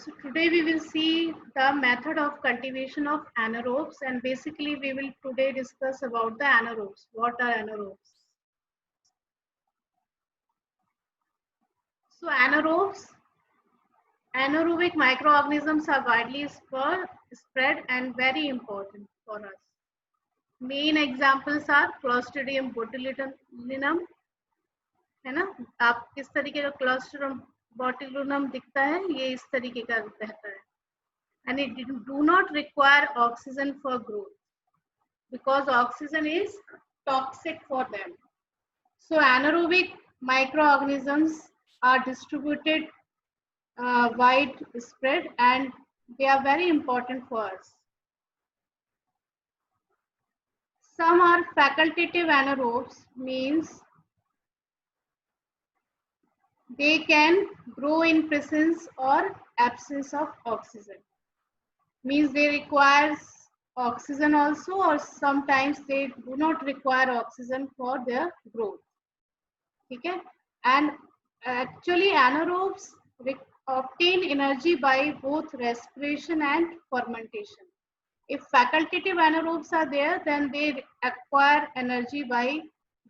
So today we will see the method of cultivation of anaerobes, and basically we will today discuss about the anaerobes. What are anaerobes? So anaerobic microorganisms are widely spread and very important for us. Main examples are Clostridium botulinum, है ना? आप किस तरीके का Clostridium botulinum दिखता है, ये इस तरीके का रहता है. And it do not require oxygen for growth because oxygen is toxic for them. So anaerobic microorganisms are distributed widespread and they are very important for us. Some are facultative anaerobes, means they can grow in presence or absence of oxygen. Means they require oxygen also, or sometimes they do not require oxygen for their growth. Okay, and actually anaerobes obtain energy by both respiration and fermentation. If facultative anaerobes are there, then they acquire energy by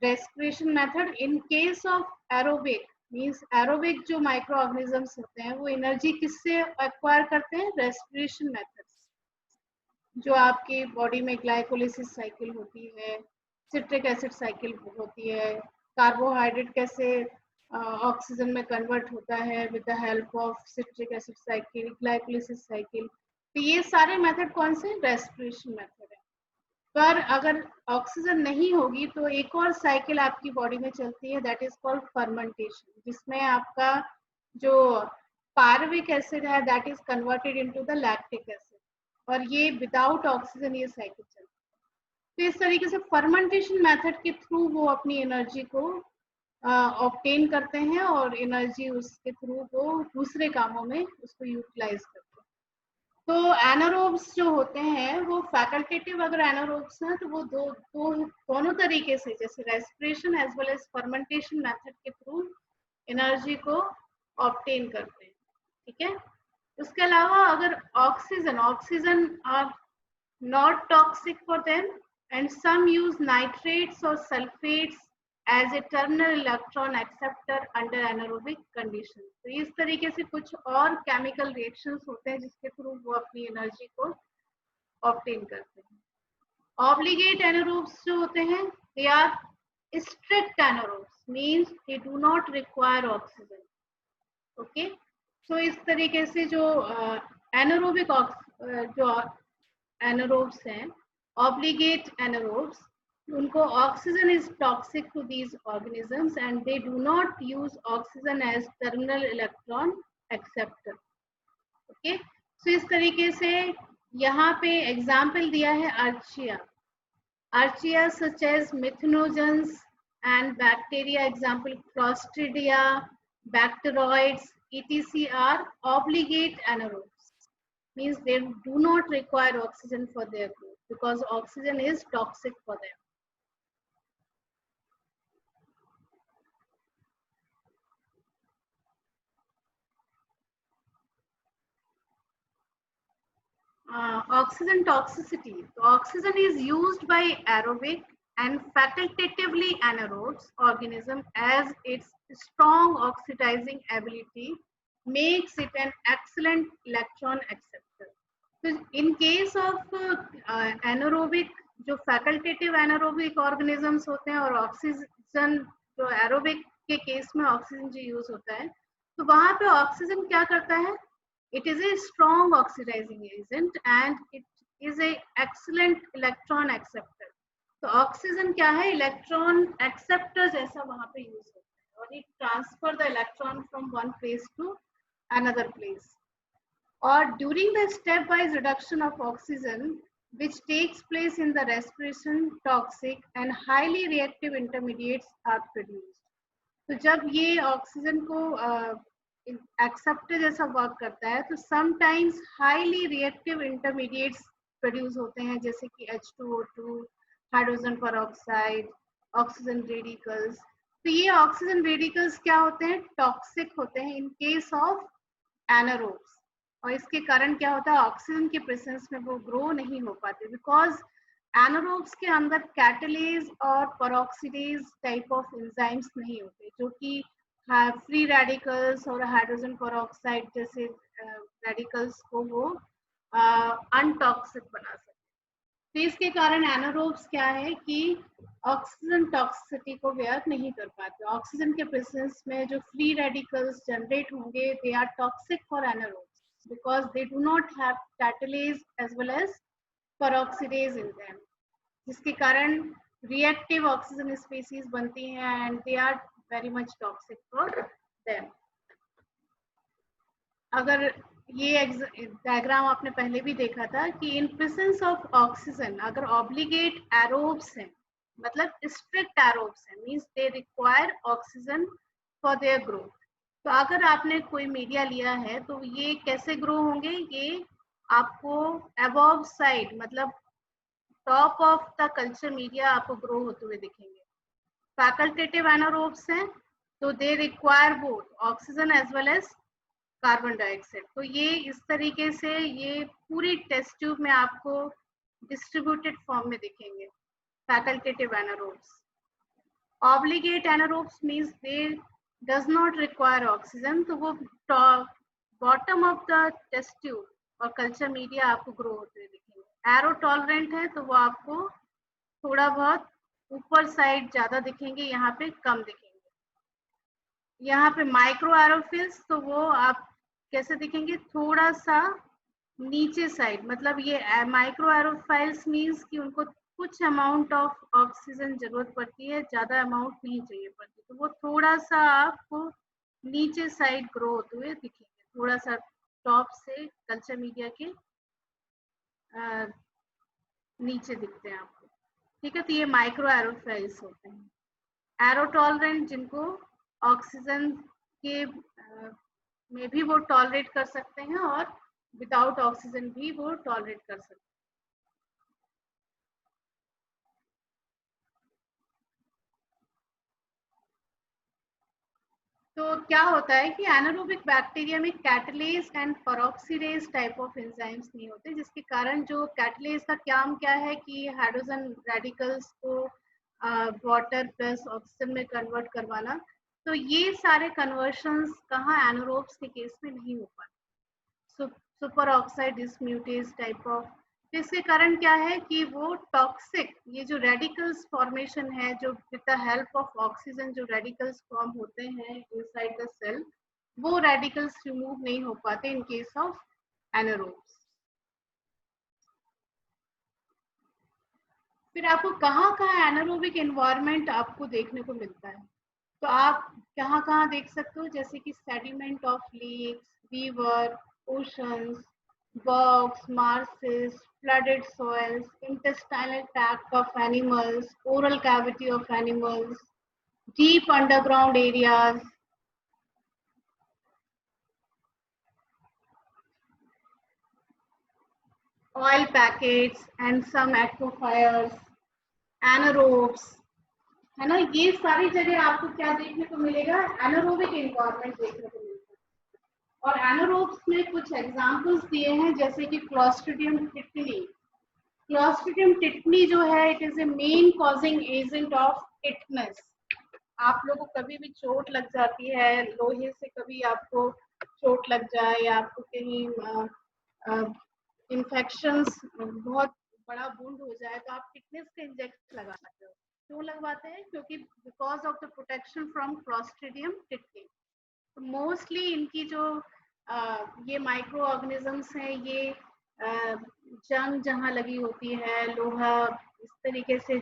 respiration method. In case of aerobic, means aerobic जो microorganisms होते हैं वो energy किससे acquire करते हैं? Respiration methods. जो आपकी body में ग्लाइकोलिसिस साइकिल होती है, सिट्रिक एसिड साइकिल होती है, कार्बोहाइड्रेट कैसे ऑक्सीजन में कन्वर्ट होता है with the help of citric acid cycle, glycolysis cycle. तो ये सारे मेथड कौन से? रेस्पिरेशन मेथड है. पर अगर ऑक्सीजन नहीं होगी तो एक और साइकिल आपकी बॉडी में चलती है, दैट इज कॉल्ड फर्मेंटेशन, जिसमें आपका जो पायरुविक एसिड है that is converted into the lactic acid, और ये विदाउट ऑक्सीजन ये साइकिल चलती है. तो इस तरीके से फर्मेंटेशन मेथड के थ्रू वो अपनी एनर्जी को ऑब्टेन करते हैं और एनर्जी उसके थ्रू वो दूसरे कामों में उसको यूटिलाइज करते हैं. तो एनारोब्स जो होते हैं वो फैकल्टेटिव अगर एनारोब्स हैं तो वो दोनों तरीके से, जैसे respiration as well as fermentation method के थ्रू एनर्जी को ऑब्टेन करते हैं. ठीक है. उसके अलावा अगर oxygen are not toxic for them and some use nitrates और sulphates as a terminal electron acceptor under anaerobic condition. तो इस तरीके से कुछ और केमिकल रिएक्शंस होते हैं जिसके थ्रू वो अपनी एनर्जी को ऑब्टेन करते हैं. ऑब्लिगेट एनारोब्स जो होते हैं they are strict anaerobes, means they do not require oxygen. Okay. तो इस तरीके से जो एनारोबिक जो एनारोब्स हैं, ऑब्लिगेट एनारोब्स, उनको oxygen is toxic to these organisms and they do not use oxygen as terminal electron acceptor. Okay. So इस तरीके से यहाँ पे एग्जाम्पल दिया है archaea such as methanogens and bacteria, example clostridia, bacteroids etc are obligate anaerobes, means they do not require oxygen for their growth because oxygen is toxic for them. Oxygen toxicity. So oxygen is used by aerobic and facultatively anaerobes organism as its strong oxidizing ability makes it an excellent electron acceptor. So in case of anaerobic, जो facultative anaerobic organisms होते हैं और oxygen जो aerobic के case में oxygen जो use होता है, तो वहां पे ऑक्सीजन क्या करता है? It is a strong oxidizing agent and it is a excellent electron acceptor. तो ऑक्सीजन क्या है? इलेक्ट्रॉन एक्सेप्टर जैसा वहां पे यूज होता है और it transfer the electron from one place to another place. और during the stepwise reduction of oxygen which takes place in the respiration, toxic and highly reactive intermediates are produced. तो जब ये oxygen को acceptor जैसा work करता है तो sometimes highly reactive intermediates produce होते हैं, जैसे कि H2O2, hydrogen peroxide, oxygen radicals. तो ये ऑक्सीजन रेडिकल्स क्या होते हैं? टॉक्सिक होते हैं इन केस ऑफ एनारोब्स. और इसके कारण क्या होता है, ऑक्सीजन के प्रेजेंस में वो ग्रो नहीं हो पाते, बिकॉज एनारोब्स के अंदर कैटलेज और पेरोक्सीडेज टाइप ऑफ एंजाइम्स नहीं होते, जो कि फ्री रेडिकल्स और हाइड्रोजन पेरोक्साइड जैसे रेडिकल्स को वो अनटॉक्सिक बना सकते। तो इसके कारण एनारोब्स क्या है कि ऑक्सीजन टॉक्सिसिटी को बेयर नहीं कर पाते। ऑक्सीजन के प्रेजेंस में जो फ्री रेडिकल्स जनरेट होंगे, they are toxic for anaerobes because they do not have catalase as well as peroxidase in them, जिसके कारण रिएक्टिव ऑक्सीजन स्पीसीज बनती हैं and they are very much toxic for them. अगर ये diagram आपने पहले भी देखा था कि इन प्रेजेंस ऑफ ऑक्सीजन अगर ऑब्लिगेट एरोब्स हैं, मतलब स्ट्रिक्ट एरोब्स हैं, means they require oxygen for their growth. तो अगर आपने कोई मीडिया लिया है तो ये कैसे ग्रो होंगे, ये आपको अबव साइड मतलब top of the culture media आपको ग्रो होते हुए दिखेंगे। फैकल्टेटिव एनारोब्स हैं तो they require both oxygen as well as carbon dioxide. तो ये इस तरीके से ये पूरी टेस्ट ट्यूब में आपको डिस्ट्रीब्यूटेड फॉर्म में दिखेंगे facultative anaerobes. Obligate anaerobes means they does not require oxygen, तो वो bottom of the test tube और कल्चर मीडिया आपको ग्रो होते हुए दिखेंगे। एरो टॉलरेंट है तो वो आपको थोड़ा बहुत ऊपर साइड ज्यादा दिखेंगे, यहाँ पे कम दिखेंगे। यहाँ पे माइक्रो एरोफिल्स तो वो आप कैसे दिखेंगे, थोड़ा सा नीचे साइड, मतलब ये माइक्रो एरोफाइल्स मींस कि उनको कुछ अमाउंट ऑफ ऑक्सीजन जरूरत पड़ती है, ज्यादा अमाउंट नहीं चाहिए पड़ती, तो वो थोड़ा सा आपको नीचे साइड ग्रो होते हुए दिखेंगे, थोड़ा सा टॉप से कल्चर मीडिया के नीचे दिखते हैं आपको। ठीक है, तो ये माइक्रो एरोफाइल्स होते हैं। एरो टॉलरेंट जिनको ऑक्सीजन के में भी वो टॉलरेट कर सकते हैं और विदाउट ऑक्सीजन भी वो टॉलरेट कर सकते हैं। तो क्या होता है कि एनारोबिक बैक्टीरिया में catalase and peroxidase type of enzymes नहीं होते, जिसके कारण जो कैटलेज का काम क्या है कि हाइड्रोजन रेडिकल्स को वाटर प्लस ऑक्सीजन में कन्वर्ट करवाना। तो ये सारे कन्वर्शंस कहाँ एनारोब्स के केस में नहीं हो पाते। Super oxide dismutase type of, इसके कारण क्या है कि वो टॉक्सिक, ये जो रेडिकल्स फॉर्मेशन है, जो with the help of oxygen जो रेडिकल्स फॉर्म होते हैं इनसाइड द सेल, वो रेडिकल्स रिमूव नहीं हो पाते इन केस ऑफ एनारोब्स। फिर आपको कहाँ कहाँ एनारोबिक एनवायरनमेंट आपको देखने को मिलता है, तो आप कहाँ कहाँ देख सकते हो, जैसे कि sediment of lakes, river, oceans, bogs, marshes, flooded soils, intestinal tract of animals, oral cavity of animals, deep underground areas, oil packets and some aquifers, anaerobes, है ना। ये सारी जगह आपको क्या देखने को मिलेगा, एनारोबिक एनवायरनमेंट देखने को मिलेगा। और एनारोब्स में कुछ एग्जांपल्स दिए हैं, जैसे कि क्लॉस्ट्रिडियम टिटनी। क्लॉस्ट्रिडियम टिटनी जो है, it is a main causing agent of tetanus. आप लोगों को कभी भी चोट लग जाती है, लोहे से कभी आपको चोट लग जाए या आपको कहीं इन्फेक्शंस बहुत बड़ा वुंड हो जाए, तो आप टिटनेस का इंजेक्शन लगा सकते हो। क्यों लगवाते हैं, क्योंकि because of the protection from clostridium tetani. तो मोस्टली इनकी जो ये माइक्रो ऑर्गेनिजम्स हैं, ये जंग जहाँ लगी होती है, लोहा, इस तरीके से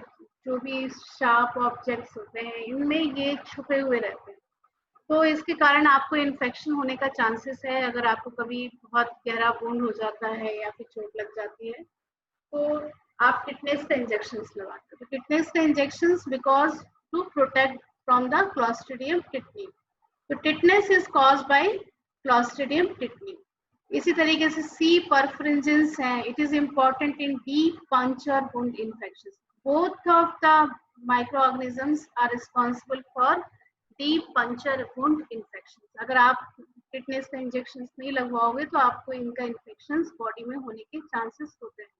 जो भी शार्प ऑब्जेक्ट्स होते हैं, इनमें ये छुपे हुए रहते हैं। तो इसके कारण आपको इन्फेक्शन होने का चांसेस है, अगर आपको कभी बहुत गहरा वुंड हो जाता है या फिर चोट लग जाती है, तो आप टिटनेस का इंजेक्शन लगाते हो। तो टिटनेस का injection because to protect from the clostridium tetani. तो tetanus is caused by clostridium tetani. इसी तरीके से सी परफ्रिंजेंस है, it is important in deep puncture wound infection. Both of the microorganisms are responsible for deep puncture wound infection. अगर आप tetanus का injection नहीं लगवाओगे तो आपको इनका इन्फेक्शन बॉडी में होने के चांसेस होते हैं।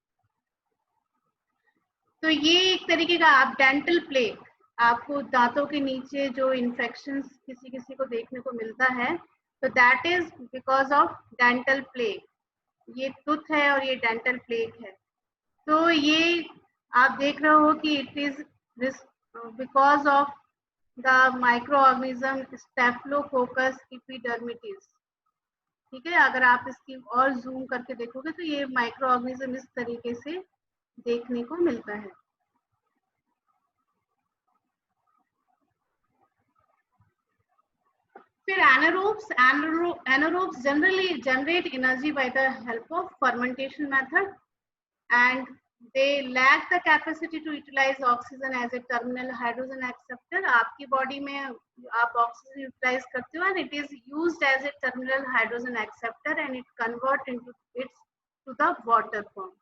तो ये एक तरीके का आप डेंटल प्लेग, आपको दांतों के नीचे जो इन्फेक्शन किसी किसी को देखने को मिलता है, तो that is because of dental plague. ये टूथ है और ये डेंटल प्लेग है। तो ये आप देख रहे हो कि it is because of the microorganism staphylococcus epidermidis. ठीक है, अगर आप इसकी और जूम करके देखोगे तो ये माइक्रो ऑर्गेनिज्म इस तरीके से देखने को मिलता है। फिर anaerobes generally generate energy by the help of fermentation method, and they lack the capacity to utilize oxygen as a terminal hydrogen acceptor. आपकी बॉडी में आप ऑक्सीजन यूटिलाइज करते हो and it is used as a terminal hydrogen acceptor and it convert into its to the water form.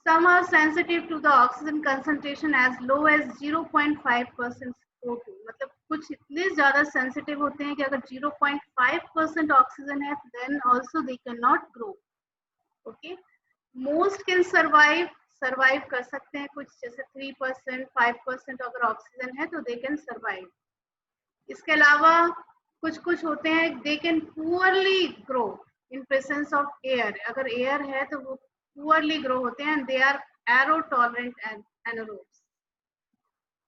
Some are sensitive to the oxygen concentration as low as 0.5% O2. मतलब कुछ इतने ज्यादा sensitive होते हैं कि अगर 0.5% ऑक्सीजन है then also they cannot grow. Okay. Most can survive कर सकते हैं, कुछ जैसे 3% 5% अगर ऑक्सीजन है तो they can survive. इसके अलावा कुछ होते हैं they can poorly grow in presence of air. अगर एयर है तो वो poorly grow होते हैं and they are aero-tolerant anaerobes.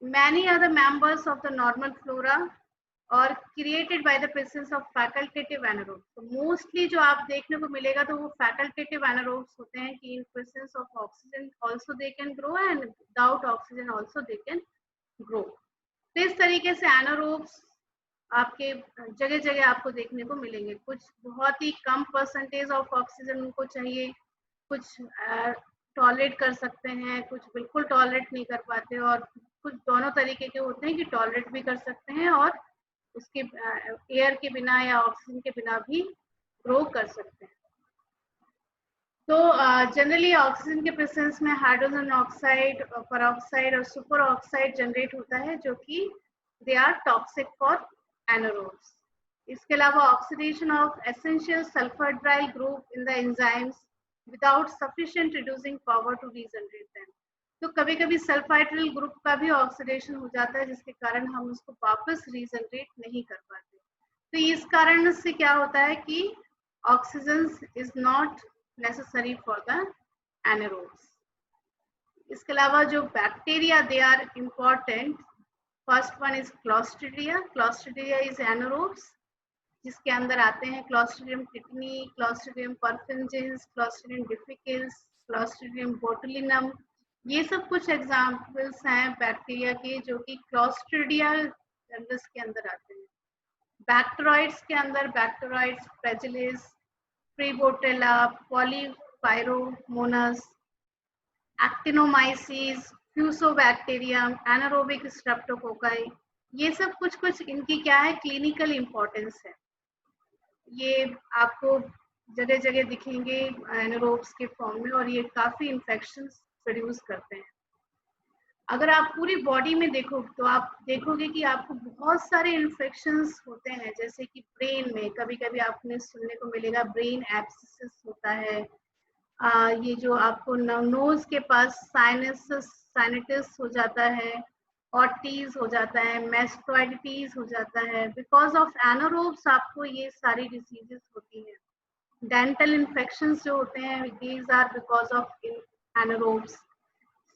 Many are the members of the normal flora or created by the presence of facultative anaerobes. तो mostly जो आप देखने को मिलेगा तो वो facultative anaerobes होते हैं कि in presence of oxygen also they can grow and without oxygen also they can grow. तो इस तरीके से anaerobes आपके जगह जगह आपको देखने को मिलेंगे। कुछ बहुत ही कम परसेंटेज ऑफ ऑक्सीजन उनको चाहिए, कुछ टॉलरेट कर सकते हैं, कुछ बिल्कुल टॉलरेट नहीं कर पाते, और कुछ दोनों तरीके के होते हैं कि टॉलरेट भी कर सकते हैं और उसके एयर के बिना या ऑक्सीजन के बिना भी ग्रो कर सकते हैं। तो जनरली ऑक्सीजन के प्रेजेंस में हाइड्रोजन ऑक्साइड, परऑक्साइड और सुपर ऑक्साइड जनरेट होता है जो कि they are toxic for anaerobes. इसके अलावा oxidation of essential sulphydryl group in the enzymes without sufficient reducing power to regenerate them. तो कभी कभी सल्फाइड्राइल ग्रुप का भी ऑक्सीडेशन हो जाता है जिसके कारण हम उसको वापस रीजनरेट नहीं कर पाते। तो इस कारण से क्या होता है कि oxygen is not necessary for the anaerobes. इसके अलावा जो bacteria they are important, first one is clostridia. Clostridia is anaerobes जिसके अंदर आते हैं clostridium tetani, clostridium perfringens, clostridium difficile, clostridium botulinum. ये सब कुछ एग्जांपल्स हैं बैक्टीरिया के जो कि क्लॉस्ट्रीडिया जनरस के अंदर आते हैं. बैक्टेरॉइड्स के अंदर बैक्टेरॉइड्स, फ्लैजेलेस, प्रीबोटेला, पॉलीफायरोमोनास, एक्टिनोमाइसीज, फ्यूसोबैक्टीरियम, एनारोबिक स्ट्रेप्टोकोकाई. ये सब कुछ इनकी क्या है, क्लिनिकल इंपॉर्टेंस है. ये आपको जगह जगह दिखेंगे एनारोब्स के फॉर्म में और ये काफी इंफेक्शंस प्रोड्यूस करते हैं. अगर आप पूरी बॉडी में देखो तो आप देखोगे कि आपको बहुत सारे इन्फेक्शंस होते हैं, जैसे कि ब्रेन में कभी कभी आपने सुनने को मिलेगा ब्रेन एब्सिस होता है. ये जो आपको नोज के पास साइनटिस हो जाता है, ऑटीज हो जाता है, मेस्टोइडिटीज हो जाता है. बिकॉज ऑफ एनारोब्स आपको ये सारी डिसीजेस होती हैं. डेंटल इन्फेक्शंस जो होते हैं these are because of anaerobes.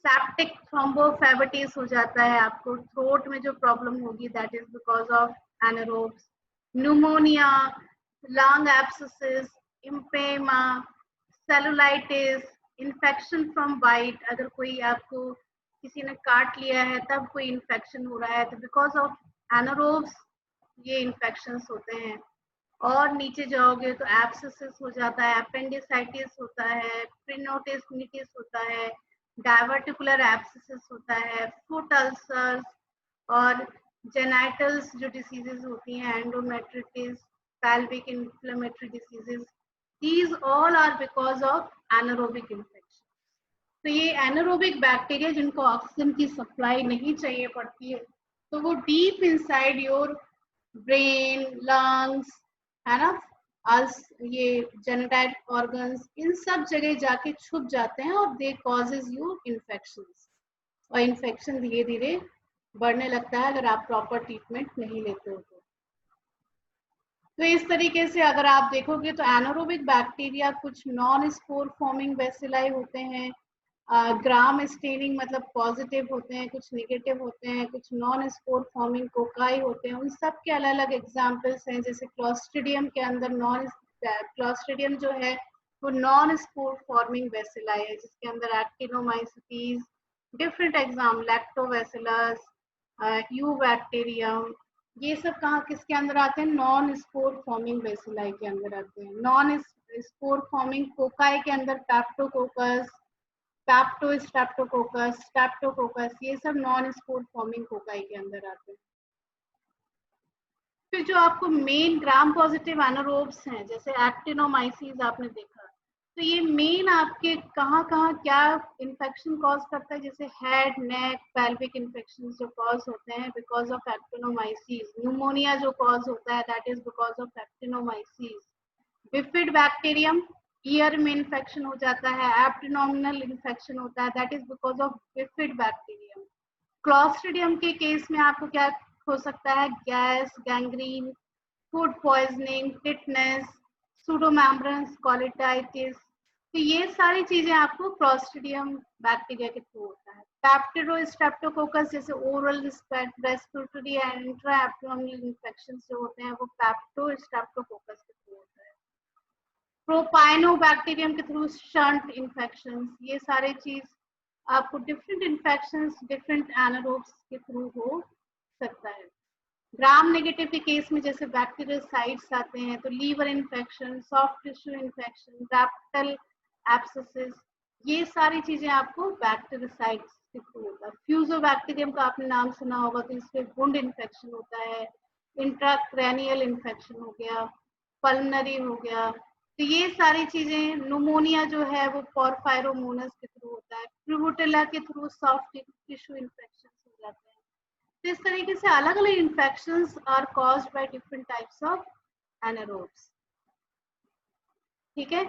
Septic thrombophlebitis हो जाता है, आपको थ्रोट में जो प्रॉब्लम होगी that is because of anaerobes. Pneumonia, lung abscess, empyema, cellulitis, infection from bite. अगर कोई आपको किसी ने काट लिया है तब कोई इन्फेक्शन हो रहा है तो बिकॉज ऑफ एनारोब्स ये इन्फेक्शंस होते हैं. और नीचे जाओगे तो एब्सेसिस हो जाता है, अपेंडिसाइटिस होता है, पेरिटोनिटिस होता है, डायवर्टिकुलर एब्सेसिस होता है, फुट अल्सर्स और जेनाइटल्स जो डिसीजेस होती हैं, एंडोमेट्रिटिस, pelvic inflammatory diseases. These all are because of anaerobic infection. तो ये एनारोबिक बैक्टीरिया जिनको ऑक्सीजन की सप्लाई नहीं चाहिए पड़ती है तो वो deep inside your brain, lungs है ना, अल्स ये जेनेटाइल ऑर्गन्स, इन सब जगह जाके छुप जाते हैं और दे कॉजेज यू इन्फेक्शंस, और इन्फेक्शन धीरे धीरे बढ़ने लगता है अगर आप प्रॉपर ट्रीटमेंट नहीं लेते हो तो इस तरीके से अगर आप देखोगे तो एनारोबिक बैक्टीरिया कुछ नॉन स्पोर फॉर्मिंग बेसिलाई होते हैं, ग्राम स्टेनिंग मतलब पॉजिटिव होते हैं, कुछ नेगेटिव होते हैं, कुछ नॉन स्पोर फॉर्मिंग कोकाई होते हैं। उन सब के अलग अलग एग्जाम्पल्स हैं, जैसे क्लॉस्ट्रिडियम के अंदर क्लॉस्ट्रिडियम जो है वो नॉन स्पोर फॉर्मिंग बेसिलाई है, जिसके अंदर actinomycetes, different exam lactobacillus, you bacterium, ये सब कहाँ किसके अंदर आते हैं, नॉन स्पोर फॉर्मिंग बेसिलाई के अंदर आते हैं। नॉन स्पोर फॉर्मिंग कोकाई के अंदर पैप्टोकोकस, पैप्टोस्ट्रेप्टोकोकस, स्ट्रेप्टोकोकस, ये सब नॉन स्पोर फॉर्मिंग कोकाई के अंदर आते हैं। फिर जो आपको मेन ग्राम पॉजिटिव एनारोब्स हैं, जैसे एक्टिनोमाइसीज आपने देखा, तो ये मेन आपके कहाँ कहाँ क्या इन्फेक्शन कॉज करता है, जैसे हेड, नेक, पेल्विक इन्फेक्शन जो कॉज होते हैं बिकॉज ऑफ एक्टिनोमाइसीज। न्यूमोनिया जो कॉज होता है that is because of actinomyces. Bifid bacterium, ear में इन्फेक्शन हो जाता है, एब्डोमिनल इन्फेक्शन होता है, that is because of bifid bacterium. Clostridium के केस में आपको क्या हो सकता है, gas, gangrene, food poisoning, tetanus, pseudomembranous colitis, तो ये सारी चीजें आपको क्लॉस्ट्रिडियम बैक्टीरिया के थ्रू होता है। पैप्टिडोस्ट्रेप्टोकोकस जैसे oral respiratory and intra abdominal infection जो होते हैं वो पैप्टोस्ट्रेप्टोकोकस के थ्रू होता है। प्रोपाइनोबैक्टीरियम के थ्रू शंट इन्फेक्शन, ये सारे चीज आपको डिफरेंट इन्फेक्शन डिफरेंट एनारोब्स के थ्रू हो सकता है। ग्राम नेगेटिव के केस में जैसे बैक्टीरियोसाइट्स आते हैं, तो liver infection, soft tissue infection, rectal abscesses, ये सारी चीजें आपको बैक्टीरियोसाइट्स के थ्रू होता है। फ्यूजोबैक्टीरियम का आपने नाम सुना होगा, तो इससे वुंड इन्फेक्शन होता है, इंट्राक्रैनियल इन्फेक्शन हो गया, पल्मनरी हो गया, तो ये सारी चीजें। न्यूमोनिया जो है वो पोरफायरोमोनस के थ्रू होता है, प्लूटेला के थ्रू सॉफ्ट टिश्यू इन्फेक्शन हो जाते हैं। तो इस तरीके से अलग अलग infections are caused by different types of anaerobes. ठीक है,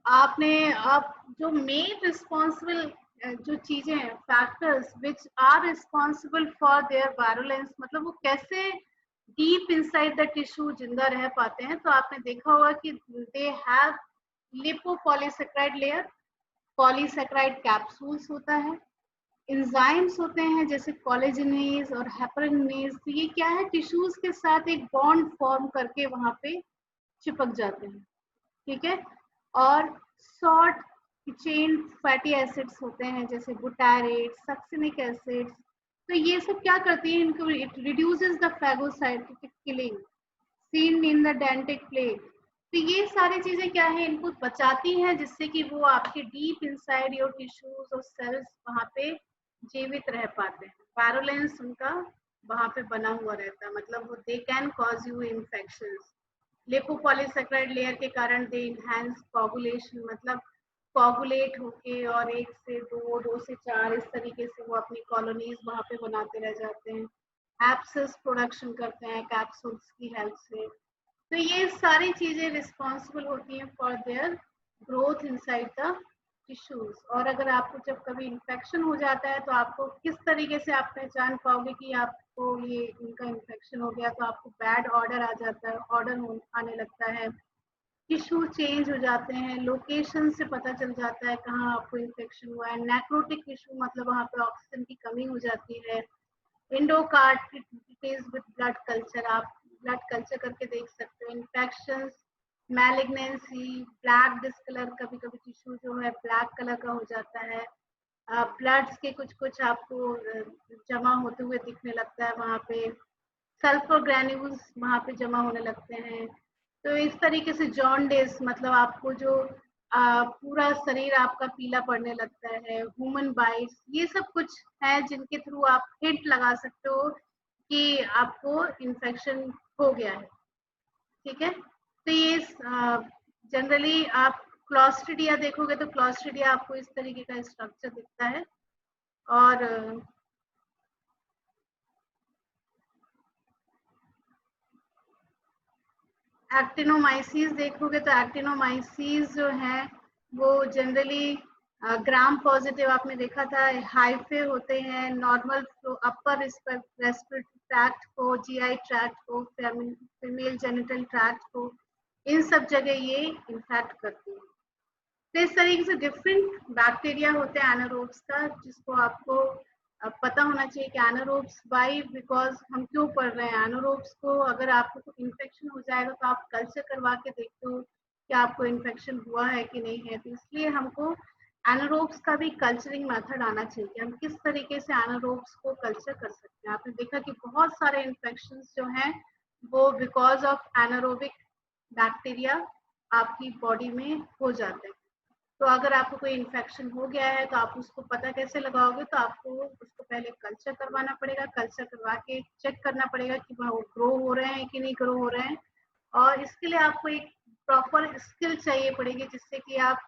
आपने अब जो मेन रिस्पॉन्सिबल जो चीजें हैं, factors which are responsible for their virulence, मतलब वो कैसे डीप इनसाइड द टिश्यू जिंदा रह पाते हैं, तो आपने देखा होगा कि they have lipopolysaccharide layer, polysaccharide capsules होता है, एंजाइम्स होते हैं जैसे कोलेजनेज और हेपरिनेज, तो ये क्या है, टिश्यूज के साथ एक बॉन्ड फॉर्म करके वहां पे चिपक जाते हैं। ठीक है, और शॉर्ट चेन फैटी एसिड्स होते हैं जैसे बुटारेट, सक्सिनिक एसिड्स, तो ये सब क्या करती है, इनको it reduces the phagocytosis killing seen in the dental plate, तो ये सारी चीजें क्या है, इनको बचाती हैं जिससे कि वो आपके डीप इनसाइड योर टिश्यूज और सेल्स वहां पे जीवित रह पाते हैं। वायरुलेंस उनका वहां पे बना हुआ रहता है, मतलब वो they can cause you infections. Lipopolysaccharide layer के कारण दे इनहैंस कोगुलेशन, मतलब कोगुलेट होके और 1 से 2, 2 से 4 इस तरीके से वो अपनी कॉलोनीज वहां पे बनाते रह जाते हैं। एब्सेस प्रोडक्शन करते हैं कैप्सूल्स की हेल्प से, तो ये सारी चीजें रिस्पॉन्सिबल होती हैं for their growth inside the tissues. और अगर आपको जब कभी इन्फेक्शन हो जाता है तो आपको किस तरीके से आप पहचान पाओगे कि आपको ये इनका इन्फेक्शन हो गया, तो आपको बैड ऑर्डर आ जाता है, ऑर्डर आने लगता है, टिश्यू चेंज हो जाते हैं, लोकेशन से पता चल जाता है कहाँ आपको इन्फेक्शन हुआ है। नेक्रोटिक टिश्यू मतलब वहाँ पे ऑक्सीजन की कमी हो जाती है। एंडोकार्डिटिस विद ब्लड कल्चर, आप ब्लड कल्चर करके देख सकते हो। इन्फेक्शन, मैलिग्नेंसी, ब्लैक डिस्कलर, कभी कभी टिश्यू जो है ब्लैक कलर का हो जाता है। ब्लड्स के कुछ कुछ आपको जमा होते हुए दिखने लगता है वहाँ पे, सल्फर ग्रैन्यूल्स वहाँ पे जमा होने लगते हैं। तो इस तरीके से जॉन्डिस, मतलब आपको जो पूरा शरीर आपका पीला पड़ने लगता है। ह्यूमन बाइट्स, ये सब कुछ है जिनके थ्रू आप हिंट लगा सकते हो कि आपको इन्फेक्शन हो गया है। ठीक है, तो ये जनरली आप क्लॉस्ट्रिडिया देखोगे तो क्लॉस्ट्रिडिया आपको इस तरीके का स्ट्रक्चर दिखता है। और एक्टिनोमाइसीज देखोगे तो एक्टिनोमाइसीज जो है वो जनरली ग्राम पॉजिटिव आपने देखा था, हाइफे होते हैं, नॉर्मल अपर रेस्पिरेटरी ट्रैक्ट को, जीआई ट्रैक्ट को, फीमेल जेनिटल ट्रैक्ट को, इन सब जगह ये इन्फेक्ट करती है। तो इस तरीके से डिफरेंट बैक्टीरिया होते हैं एनारोब्स का, जिसको आपको पता होना चाहिए कि एनारोब्स वाई, बिकॉज हम क्यों पढ़ रहे हैं एनारोब्स को। अगर आपको इन्फेक्शन हो जाएगा तो आप कल्चर करवा के देखते हो कि आपको इन्फेक्शन हुआ है कि नहीं है। तो इसलिए हमको एनारोब्स का भी कल्चरिंग मेथड आना चाहिए कि हम किस तरीके से एनारोब्स को कल्चर कर सकते हैं। आपने देखा कि बहुत सारे इन्फेक्शन जो हैं वो बिकॉज ऑफ एनारोबिक बैक्टीरिया आपकी बॉडी में हो जाते हैं। तो अगर आपको कोई इन्फेक्शन हो गया है तो आप उसको पता कैसे लगाओगे, तो आपको उसको पहले कल्चर करवाना पड़ेगा। कल्चर करवा के चेक करना पड़ेगा कि वो ग्रो हो रहे हैं कि नहीं ग्रो हो रहे हैं। और इसके लिए आपको एक प्रॉपर स्किल चाहिए पड़ेगी, जिससे कि आप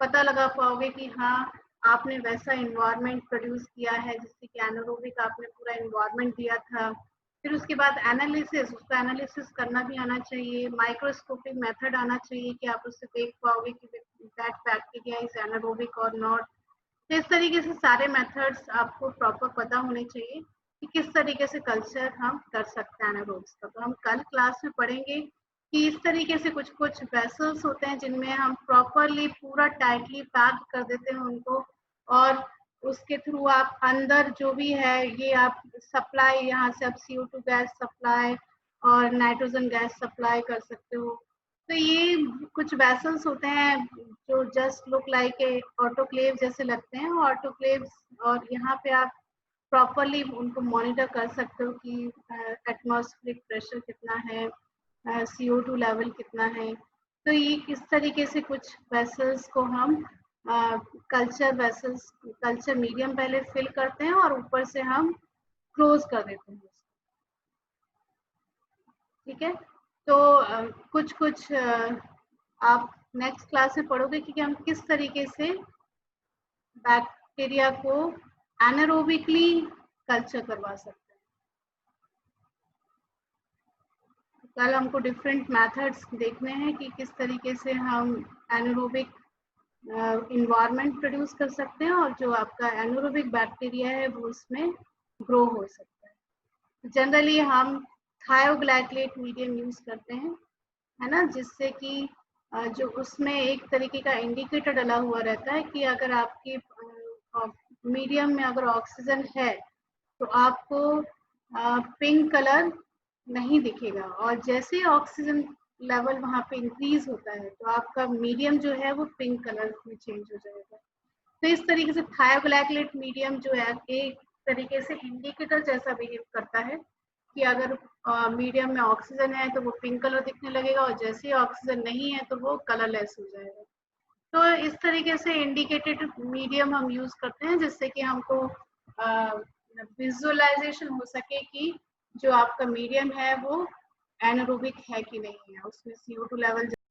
पता लगा पाओगे कि हाँ आपने वैसा इन्वायरमेंट प्रोड्यूस किया है, जिससे कि एनारोबिक आपने पूरा इन्वायरमेंट दिया था। फिर उसके बाद एनालिसिस, उसको एनालिसिस करना भी आना चाहिए। माइक्रोस्कोपिक मेथड आना चाहिए कि आप उससे देख पाओगे कि दैट बैक्टीरिया इज एनारोबिक और नॉट। तो इस तरीके से सारे मेथड्स आपको प्रॉपर पता होने चाहिए कि किस तरीके से कल्चर हम कर सकते हैं एनारोब्स का। तो हम कल क्लास में पढ़ेंगे कि इस तरीके से कुछ कुछ वेसल्स होते हैं जिनमें हम प्रॉपरली पूरा टाइटली पैक कर देते हैं उनको, और उसके थ्रू आप अंदर जो भी है ये आप सप्लाई, यहाँ से आप CO2 गैस सप्लाई और नाइट्रोजन गैस सप्लाई कर सकते हो। तो ये कुछ वेसल्स होते हैं जो just look like a autoclave जैसे लगते हैं, ऑटोक्लेव्स, और यहाँ पे आप प्रॉपरली उनको मॉनिटर कर सकते हो कि एटमॉस्फेरिक प्रेशर कितना है, CO2 लेवल कितना है। तो ये इस तरीके से कुछ वेसल्स को हम कल्चर वेसल्स, कल्चर मीडियम पहले फिल करते हैं और ऊपर से हम क्लोज कर देते हैं। ठीक है, तो कुछ कुछ आप नेक्स्ट क्लास में पढ़ोगे कि हम किस तरीके से बैक्टीरिया को एनारोबिकली कल्चर करवा सकते हैं। कल हमको डिफरेंट मेथड्स देखने हैं कि किस तरीके से हम एनारोबिक इन्वायरमेंट प्रोड्यूस कर सकते हैं और जो आपका एनारोबिक बैक्टीरिया है वो उसमें ग्रो हो सकता है। जनरली हम थायोग्लाइकोलेट मीडियम यूज करते हैं, है ना, जिससे कि जो उसमें एक तरीके का इंडिकेटर डला हुआ रहता है कि अगर आपके मीडियम में अगर ऑक्सीजन है तो आपको पिंक कलर नहीं दिखेगा, और जैसे ही ऑक्सीजन लेवल वहाँ पे इंक्रीज होता है तो आपका मीडियम जो है वो पिंक कलर में चेंज हो जाएगा। तो इस तरीके से थायोग्लाइकोलेट मीडियम जो है एक तरीके से इंडिकेटर जैसा बिहेव करता है कि अगर मीडियम में ऑक्सीजन है तो वो पिंक कलर दिखने लगेगा, और जैसे ही ऑक्सीजन नहीं है तो वो कलरलेस हो जाएगा। तो इस तरीके से इंडिकेटेड मीडियम हम यूज करते हैं जिससे कि हमको विजुअलाइजेशन हो सके कि जो आपका मीडियम है वो एनारोबिक है कि नहीं है, उसमें CO2 लेवल